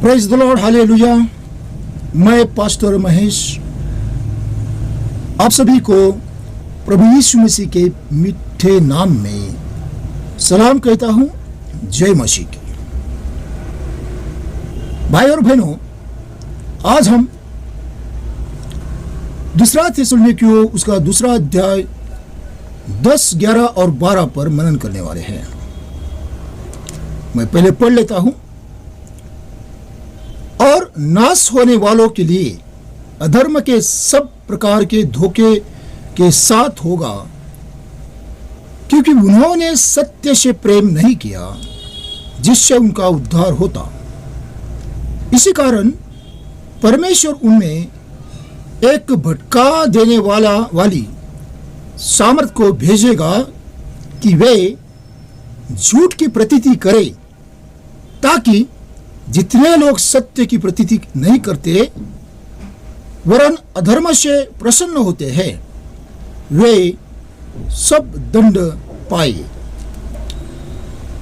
Praise the Lord, hallelujah. मैं pastor Mahesh आप सभी को प्रभु यीशु मसीह के मीठे नाम में सलाम कहता हूं। जय मसीह की। भाई और बहनों, आज हम दूसरा थिस्सलुनीकियों उसका दूसरा अध्याय 10, 11 और 12 पर मनन करने वाले हैं। मैं पहले पढ़ लेता हूं। और नाश होने वालों के लिए अधर्म के सब प्रकार के धोखे के साथ होगा, क्योंकि उन्होंने सत्य से प्रेम नहीं किया जिससे उनका उद्धार होता। इसी कारण परमेश्वर उनमें एक भटका देने वाली सामर्थ को भेजेगा कि वे झूठ की प्रतीति करें, ताकि जितने लोग सत्य की प्रतीति नहीं करते वरन अधर्म से प्रसन्न होते हैं, वे सब दंड पाए।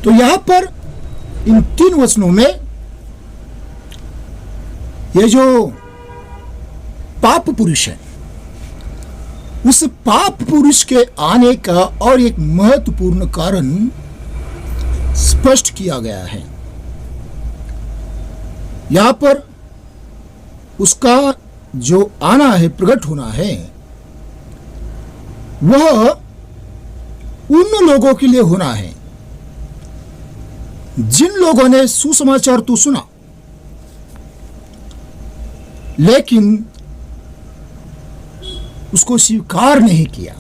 तो यहां पर इन 3 वचनों में ये जो पाप पुरुष है, उस पाप पुरुष के आने का और एक महत्वपूर्ण कारण स्पष्ट किया गया है। यहां पर उसका जो आना है, प्रकट होना है, वह उन लोगों के लिए होना है जिन लोगों ने सुसमाचार तो सुना, लेकिन उसको स्वीकार नहीं किया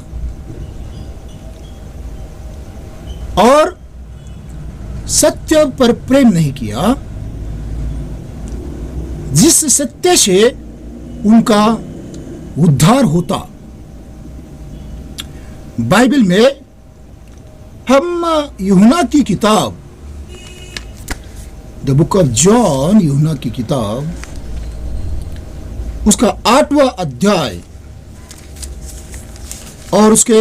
और सत्य पर प्रेम नहीं किया, जिस सत्य से उनका उद्धार होता। बाइबल में हम यूहन्ना की किताब, द बुक ऑफ जॉन, यूहन्ना की किताब, उसका 8वां अध्याय और उसके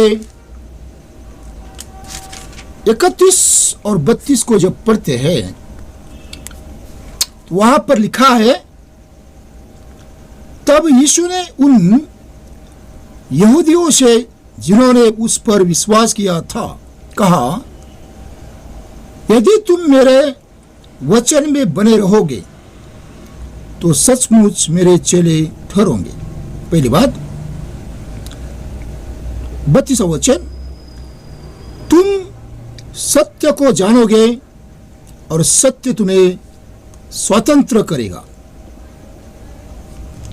31 और 32 को जब पढ़ते हैं तो वहां पर लिखा है, तब यीशु ने उन यहूदियों से जिन्होंने उस पर विश्वास किया था कहा, यदि तुम मेरे वचन में बने रहोगे तो सचमुच मेरे चेले ठहरोगे। पहली बात, 32वां वचन, तुम सत्य को जानोगे और सत्य तुम्हें स्वतंत्र करेगा।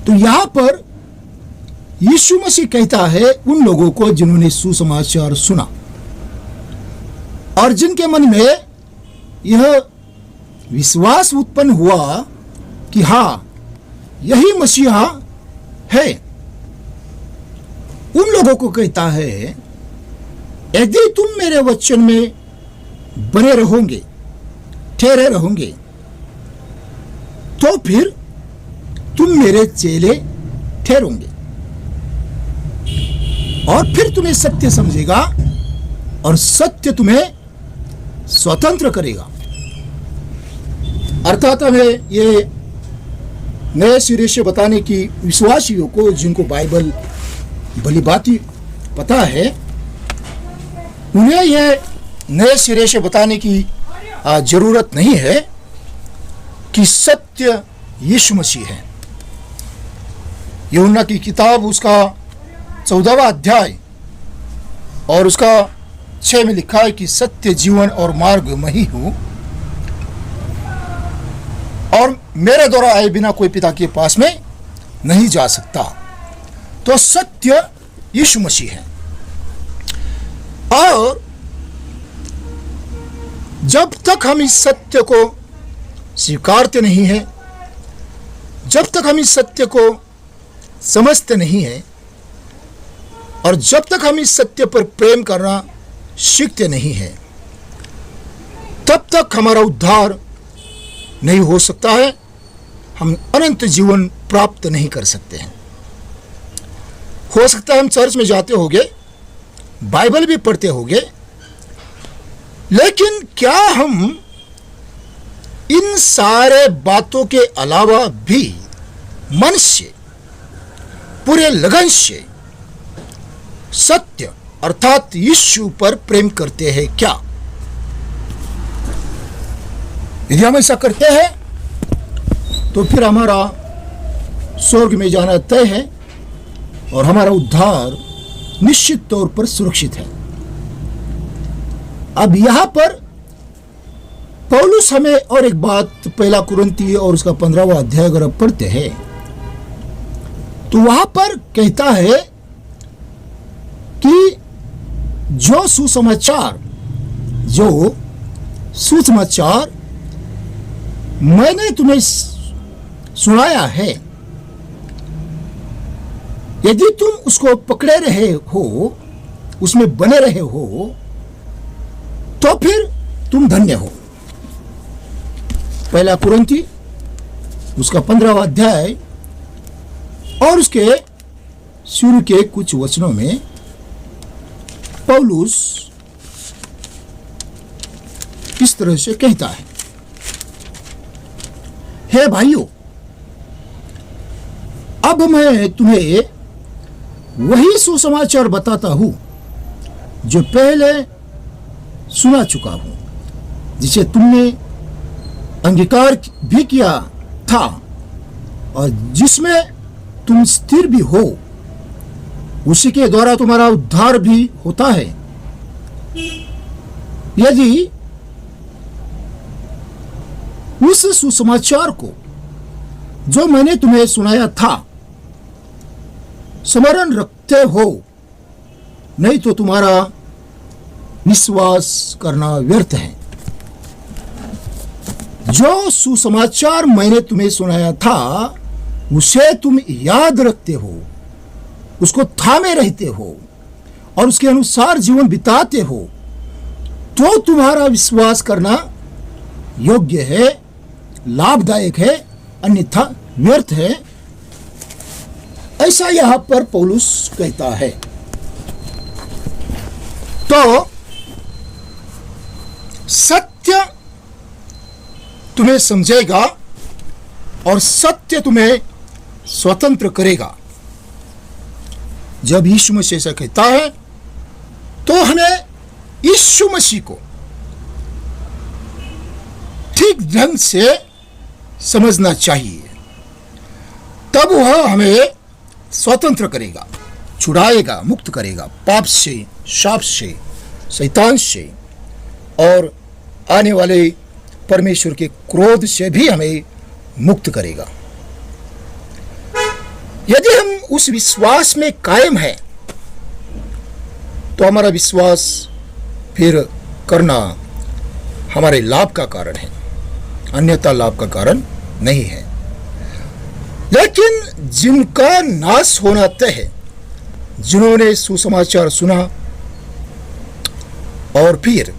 तो यहां पर यीशु मसीह कहता है उन लोगों को जिन्होंने सुसमाचार सुना और जिनके मन में यह विश्वास उत्पन्न हुआ कि हां, यही मसीहा है, उन लोगों को कहता है, यदि तुम मेरे वचन में बने रहोगे, ठहरे रहोगे, तो फिर तुम मेरे चेले ठहरोगे और फिर तुम्हें सत्य समझेगा और सत्य तुम्हें स्वतंत्र करेगा। अर्थात हमें ये नए सिरे से बताने की विश्वासियों को, जिनको बाइबल भली भांति पता है, उन्हें यह नए सिरे से बताने की जरूरत नहीं है कि सत्य यीशु मसीह है। यूहन्ना की किताब उसका 14वां अध्याय और उसका 6 में लिखा है कि सत्य, जीवन और मार्ग मैं ही हूं और मेरे द्वारा आए बिना कोई पिता के पास में नहीं जा सकता। तो सत्य यीशु मसीह है। और जब तक हम इस सत्य को स्वीकारते नहीं हैं, जब तक हम इस सत्य को समझते नहीं हैं और जब तक हम इस सत्य पर प्रेम करना सीखते नहीं हैं, तब तक हमारा उद्धार नहीं हो सकता है, हम अनंत जीवन प्राप्त नहीं कर सकते हैं। हो सकता है हम चर्च में जाते होंगे, बाइबल भी पढ़ते होंगे, लेकिन क्या हम इन सारे बातों के अलावा भी मन से, पूरे लगन से सत्य अर्थात यीशु पर प्रेम करते हैं क्या? यदि हम ऐसा करते हैं तो फिर हमारा स्वर्ग में जाना तय है और हमारा उद्धार निश्चित तौर पर सुरक्षित है। अब यहां पर पौलुस हमें और एक बात पहला कुरिन्ती और उसका 15वां अध्याय अगर आप पढ़ते हैं तो वहां पर कहता है कि जो सुसमाचार मैंने तुम्हें सुनाया है, यदि तुम उसको पकड़े रहे हो, उसमें बने रहे हो, तो फिर तुम धन्य हो। पहला कुरिन्ती उसका 15वां अध्याय और उसके शुरू के कुछ वचनों में पौलुस इस तरह से कहता है, हे भाइयों, अब मैं तुम्हें वही सुसमाचार बताता हूं जो पहले सुना चुका हूं, जिसे तुमने अंगीकार भी किया था और जिसमें तुम स्थिर भी हो, उसी के द्वारा तुम्हारा उद्धार भी होता है। यदि उस सुसमाचार को जो मैंने तुम्हें सुनाया था स्मरण रखते हो, नहीं तो तुम्हारा विश्वास करना व्यर्थ है। जो सुसमाचार मैंने तुम्हें सुनाया था उसे तुम याद रखते हो, उसको थामे रहते हो और उसके अनुसार जीवन बिताते हो, तो तुम्हारा विश्वास करना योग्य है, लाभदायक है, अन्यथा व्यर्थ है। ऐसा यहां पर पौलुस कहता है। तो सत्य तुम्हें समझेगा और सत्य तुम्हें स्वतंत्र करेगा। जब यीशु मसीह ऐसा कहता है तो हमें यीशु मसीह को ठीक ढंग से समझना चाहिए, तब वह हमें स्वतंत्र करेगा, छुड़ाएगा, मुक्त करेगा पाप से, शाप से, शैतान से और आने वाले परमेश्वर के क्रोध से भी हमें मुक्त करेगा। यदि हम उस विश्वास में कायम हैं तो हमारा विश्वास फिर करना हमारे लाभ का कारण है, अन्यथा लाभ का कारण नहीं है। लेकिन जिनका नाश होना तय है, जिन्होंने सुसमाचार सुना और फिर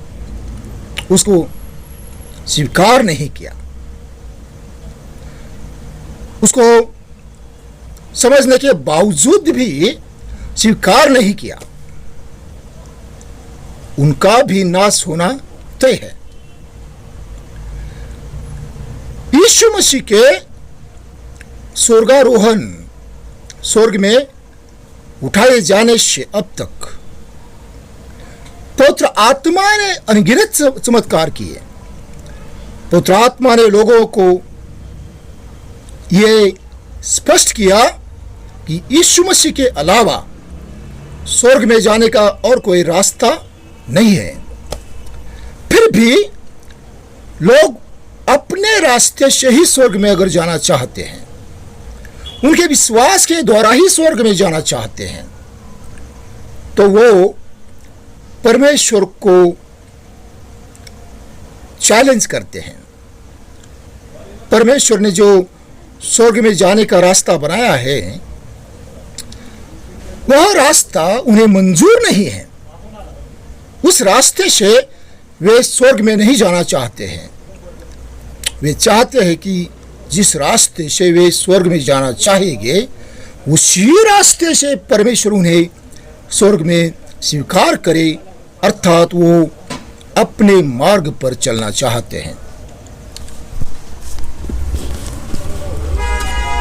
उसको स्वीकार नहीं किया, उसको समझने के बावजूद भी स्वीकार नहीं किया, उनका भी नाश होना तय है। यीशु मसीह के स्वर्गारोहण, स्वर्ग में उठाए जाने से अब तक पवित्र आत्मा ने अनगिनत चमत्कार किए। पवित्र आत्मा ने लोगों को यह स्पष्ट किया कि यीशु मसीह के अलावा स्वर्ग में जाने का और कोई रास्ता नहीं है। फिर भी लोग अपने रास्ते से ही स्वर्ग में अगर जाना चाहते हैं, उनके विश्वास के द्वारा ही स्वर्ग में जाना चाहते हैं, तो वो परमेश्वर को चैलेंज करते हैं। परमेश्वर ने जो स्वर्ग में जाने का रास्ता बनाया है, वह रास्ता उन्हें मंजूर नहीं है। उस रास्ते से वे स्वर्ग में नहीं जाना चाहते हैं। वे चाहते हैं कि जिस रास्ते से वे स्वर्ग में जाना चाहेंगे, उसी रास्ते से परमेश्वर उन्हें स्वर्ग में स्वीकार करे, अर्थात वो अपने मार्ग पर चलना चाहते हैं।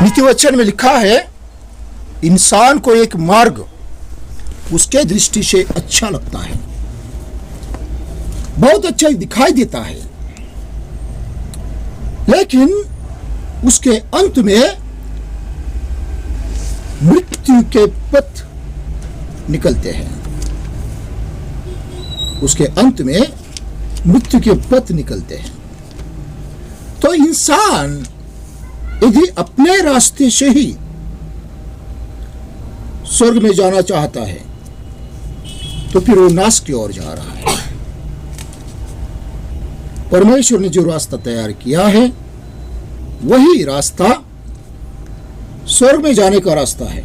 नीति वचन में लिखा है, इंसान को एक मार्ग उसके दृष्टि से अच्छा लगता है, बहुत अच्छा दिखाई देता है, लेकिन उसके अंत में मृत्यु के पथ निकलते हैं। उसके अंत में मृत्यु के पथ निकलते हैं। तो इंसान यदि अपने रास्ते से ही स्वर्ग में जाना चाहता है तो फिर वो नाश की ओर जा रहा है। परमेश्वर ने जो रास्ता तैयार किया है वही रास्ता स्वर्ग में जाने का रास्ता है।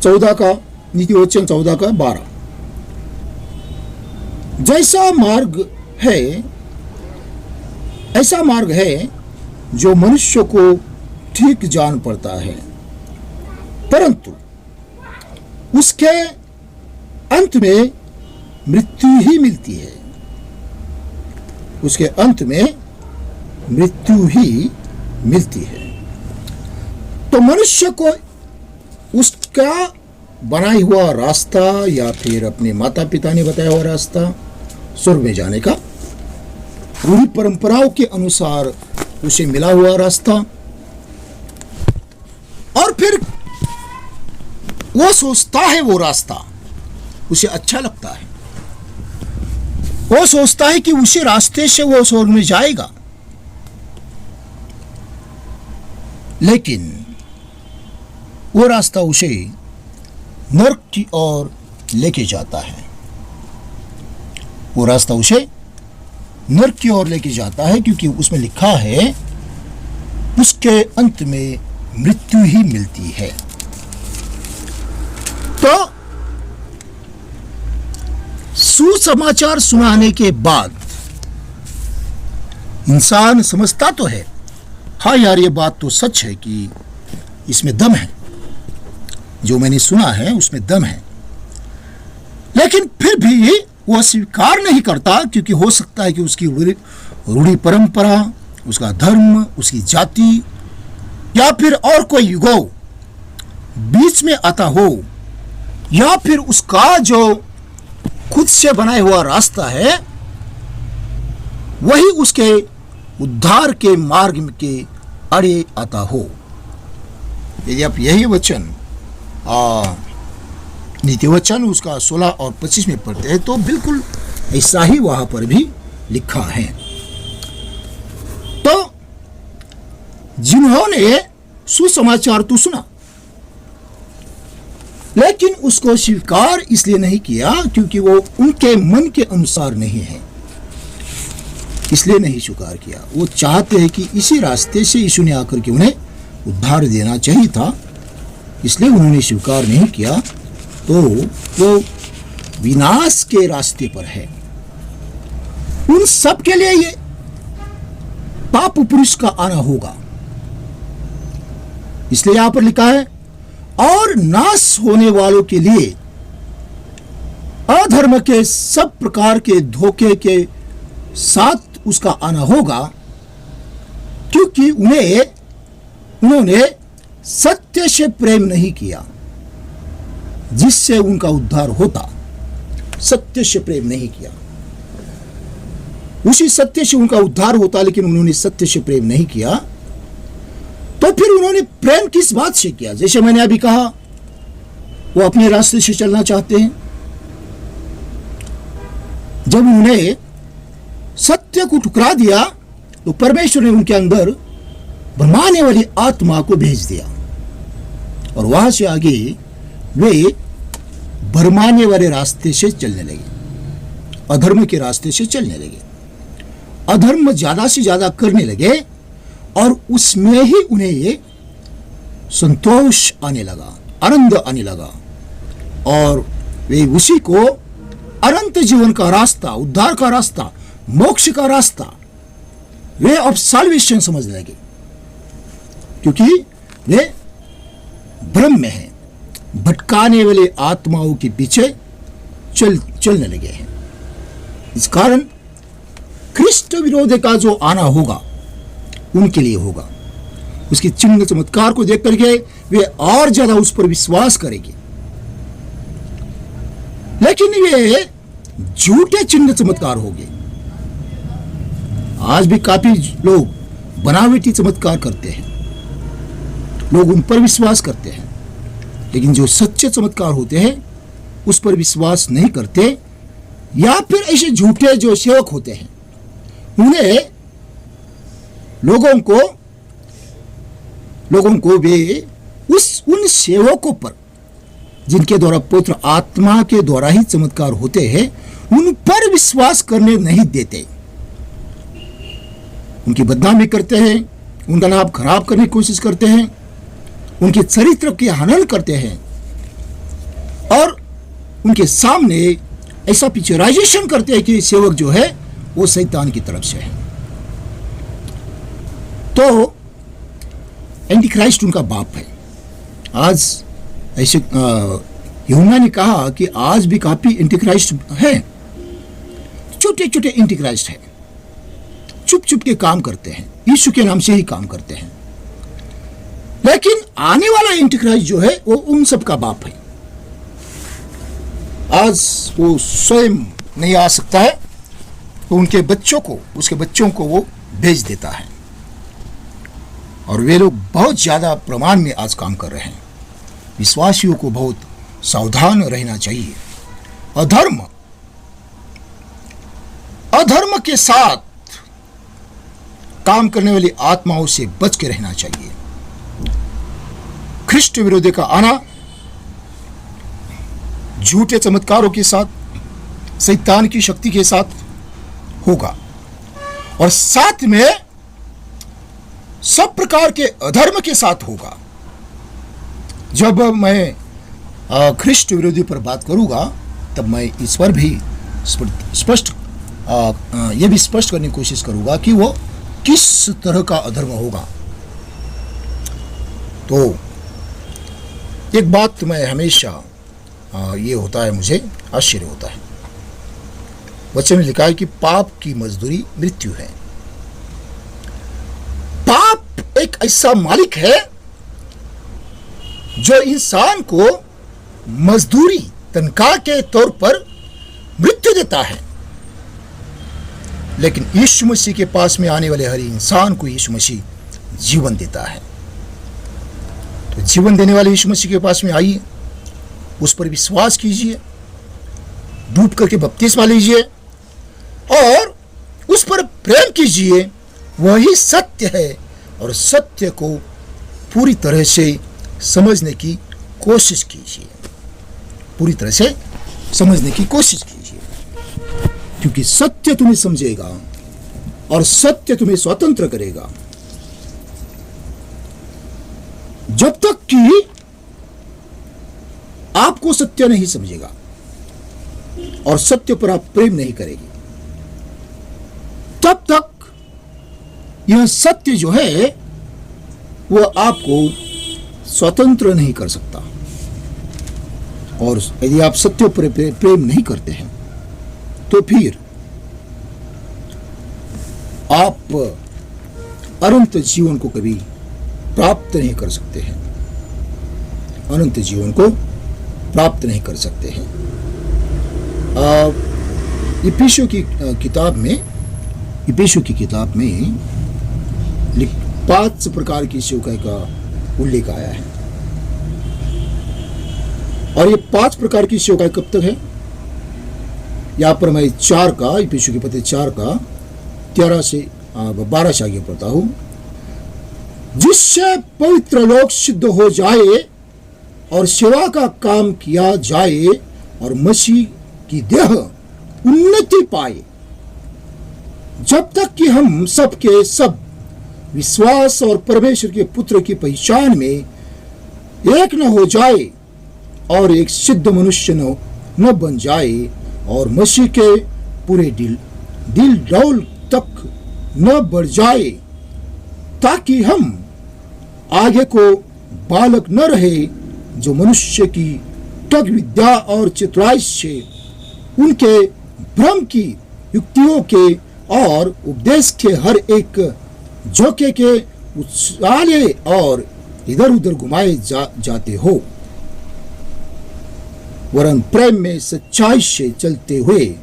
14 का नीति वचन 14 का 12, जैसा मार्ग है ऐसा मार्ग है जो मनुष्य को ठीक जान पड़ता है, परंतु उसके अंत में मृत्यु ही मिलती है। उसके अंत में मृत्यु ही मिलती है। तो मनुष्य को उसका बनाया हुआ रास्ता या फिर अपने माता पिता ने बताया हुआ रास्ता स्वर्ग में जाने का, रूढ़ी परंपराओं के अनुसार उसे मिला हुआ रास्ता, और फिर वो सोचता है वो रास्ता उसे अच्छा लगता है, वो सोचता है कि उसी रास्ते से वो स्वर्ग में जाएगा, लेकिन वो रास्ता उसे नरक की ओर लेके जाता है। वो रास्ता उसे नरक की ओर लेके जाता है, क्योंकि उसमें लिखा है उसके अंत में मृत्यु ही मिलती है। तो सुसमाचार सुनाने के बाद इंसान समझता तो है, हाँ यार ये बात तो सच है कि इसमें दम है, जो मैंने सुना है उसमें दम है, लेकिन फिर भी वह स्वीकार नहीं करता, क्योंकि हो सकता है कि उसकी रूढ़ी परंपरा, उसका धर्म, उसकी जाति या फिर और कोई युगो बीच में आता हो, या फिर उसका जो खुद से बनाया हुआ रास्ता है वही उसके उद्धार के मार्ग के अड़े आता हो। यदि आप यही वचन नीति वचन उसका 16 और 25 में पढ़ते हैं तो बिल्कुल ऐसा ही वहां पर भी लिखा है। तो जिन्होंने सुसमाचार तो सुना लेकिन उसको स्वीकार इसलिए नहीं किया क्योंकि वो उनके मन के अनुसार नहीं है, इसलिए नहीं स्वीकार किया। वो चाहते हैं कि इसी रास्ते से यीशु ने आकर के उन्हें उद्धार देना चाहिए था, इसलिए उन्होंने स्वीकार नहीं किया, तो वो विनाश के रास्ते पर है। उन सब के लिए ये पाप पुरुष का आना होगा। इसलिए यहां पर लिखा है, और नाश होने वालों के लिए अधर्म के सब प्रकार के धोखे के साथ उसका आना होगा, क्योंकि उन्होंने सत्य से प्रेम नहीं किया जिससे उनका उद्धार होता। सत्य से प्रेम नहीं किया, उसी सत्य से उनका उद्धार होता, लेकिन उन्होंने सत्य से प्रेम नहीं किया। तो फिर उन्होंने प्रेम किस बात से किया? जैसे मैंने अभी कहा, वो अपने रास्ते से चलना चाहते हैं। जब उन्होंने सत्य को ठुकरा दिया तो परमेश्वर ने उनके अंदर भरमाने वाली आत्मा को भेज दिया, और वहां से आगे वे भरमाने वाले रास्ते से चलने लगे, अधर्म के रास्ते से चलने लगे, अधर्म ज्यादा से ज्यादा करने लगे, और उसमें ही उन्हें संतोष आने लगा, आनंद आने लगा, और वे उसी को अनंत जीवन का रास्ता, उद्धार का रास्ता, मोक्ष का रास्ता वे अब साल्वेशन समझने लगे, क्योंकि वे भ्रम में हैं, भटकाने वाले आत्माओं के पीछे चलने लगे हैं। इस कारण ख्रिस्ट विरोध का जो आना होगा उनके लिए होगा, उसके चिन्ह चमत्कार को देख करके वे और ज्यादा उस पर विश्वास करेंगे। लेकिन वे झूठे चिन्ह चमत्कार होंगे। आज भी काफी लोग बनावटी चमत्कार करते हैं, लोग उन पर विश्वास करते हैं, लेकिन जो सच्चे चमत्कार होते हैं उस पर विश्वास नहीं करते। या फिर ऐसे झूठे जो सेवक होते हैं, उन्हें लोगों को वे उन सेवकों पर जिनके द्वारा पवित्र आत्मा के द्वारा ही चमत्कार होते हैं, उन पर विश्वास करने नहीं देते। उनकी बदनामी करते हैं, उनका नाम खराब करने की कोशिश करते हैं, उनके चरित्र की हनन करते हैं और उनके सामने ऐसा पिक्चराइजेशन करते हैं कि सेवक जो है वो शैतान की तरफ से है। तो एंटीक्राइस्ट उनका बाप है। आज ऐसे यूहन्ना ने कहा कि आज भी काफी एंटीक्राइस्ट हैं, छोटे छोटे एंटीक्राइस्ट हैं, चुप चुप के काम करते हैं, यीशु के नाम से ही काम करते हैं। लेकिन आने वाला एंटीक्राइस्ट जो है वो उन सब का बाप है। आज वो स्वयं नहीं आ सकता है, तो उसके बच्चों को वो भेज देता है, और वे लोग बहुत ज्यादा प्रमाण में आज काम कर रहे हैं। विश्वासियों को बहुत सावधान रहना चाहिए। अधर्म के साथ काम करने वाली आत्माओं से बच के रहना चाहिए। ख्रिस्ट विरोधी का आना झूठे चमत्कारों के साथ, शैतान की शक्ति के साथ होगा, और साथ में सब प्रकार के अधर्म के साथ होगा। जब मैं ख्रिस्ट विरोधी पर बात करूंगा, तब मैं इस पर भी यह भी स्पष्ट करने की कोशिश करूंगा कि वो किस तरह का अधर्म होगा। तो एक बात मैं हमेशा ये होता है, मुझे आश्चर्य होता है। वचन में लिखा है कि पाप की मजदूरी मृत्यु है। पाप एक ऐसा मालिक है जो इंसान को मजदूरी, तनख्वाह के तौर पर मृत्यु देता है। लेकिन यीशु मसीह के पास में आने वाले हर इंसान को यीशु मसीह जीवन देता है। तो जीवन देने वाले यीशु मसीह के पास में आइए, उस पर विश्वास कीजिए, डूब करके बपतिस्मा लीजिए और उस पर प्रेम कीजिए। वही सत्य है, और सत्य को पूरी तरह से समझने की कोशिश कीजिए, पूरी तरह से समझने की कोशिश कीजिए, क्योंकि सत्य तुम्हें समझेगा और सत्य तुम्हें स्वतंत्र करेगा। जब तक कि आपको सत्य नहीं समझेगा और सत्य पर आप प्रेम नहीं करेंगे, तब तक यह सत्य जो है वो आपको स्वतंत्र नहीं कर सकता। और यदि आप सत्य पर प्रेम नहीं करते हैं, तो फिर आप अनंत जीवन को कभी प्राप्त नहीं कर सकते हैं, अनंत जीवन को प्राप्त नहीं कर सकते हैं। इफिसियों की किताब में 5 प्रकार की सेवकाई का उल्लेख आया है, और ये 5 प्रकार की सेवकाई कब तक है? यहां पर मैं 4 का, इफिसियों के पत्र 4 का 13 से 12 से आगे पढ़ता हूं। जिससे पवित्र लोग सिद्ध हो जाए और सेवा का काम किया जाए और मसीह की देह उन्नति पाए, जब तक कि हम सबके सब विश्वास और परमेश्वर के पुत्र की पहचान में एक न हो जाए और एक सिद्ध मनुष्य न बन जाए, और मसीह के पूरे दिल डौल तक न बढ़ जाए, ताकि हम आगे को बालक न रहे जो मनुष्य की टग विद्या और चतुराई से, उनके भ्रम की युक्तियों के और उपदेश के हर एक झोंके के उछाले और इधर उधर घुमाए जाते हो, वरन प्रेम में सच्चाई से चलते हुए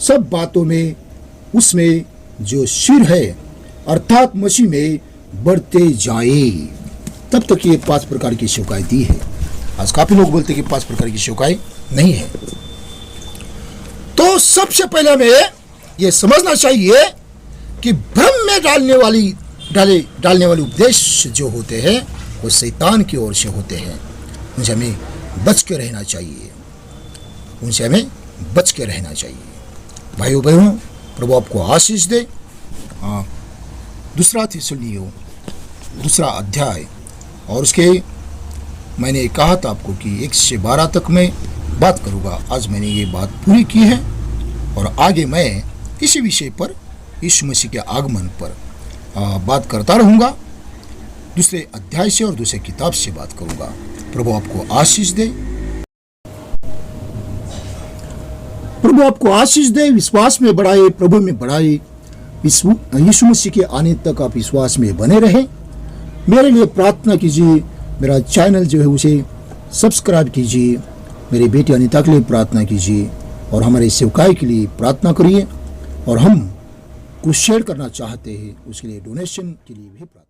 सब बातों में उसमें जो सिर है अर्थात मसीह में बढ़ते जाए। तब तक ये 5 प्रकार की सेवकाई दी है। आज काफी लोग बोलते हैं कि 5 प्रकार की सेवकाई नहीं है। तो सबसे पहले हमें यह समझना चाहिए कि भ्रम में डालने वाले उपदेश जो होते हैं वो शैतान की ओर से होते हैं। उनसे हमें बच के रहना चाहिए, उनसे हमें बच के रहना चाहिए। भाइयों बहनों, प्रभु आपको आशीष दे। दूसरा थिस्सलुनीकियों 2 अध्याय और उसके मैंने कहा था आपको कि 1 से 12 तक मैं बात करूँगा। आज मैंने ये बात पूरी की है और आगे मैं इसी विषय पर, यीशु मसीह के आगमन पर बात करता रहूँगा। दूसरे अध्याय से और दूसरे किताब से बात करूँगा। प्रभु आपको आशीष दे। प्रभु आपको आशीष दे। विश्वास में बढ़ाए, प्रभु में बढ़ाए। यीशु मसीह के आने तक आप विश्वास में बने रहें। मेरे लिए प्रार्थना कीजिए। मेरा चैनल जो है उसे सब्सक्राइब कीजिए। मेरी बेटी अनीता के लिए प्रार्थना कीजिए और हमारे सेवकाई के लिए प्रार्थना करिए। और हम कुछ शेयर करना चाहते हैं उसके लिए डोनेशन के लिए भी प्रार्थना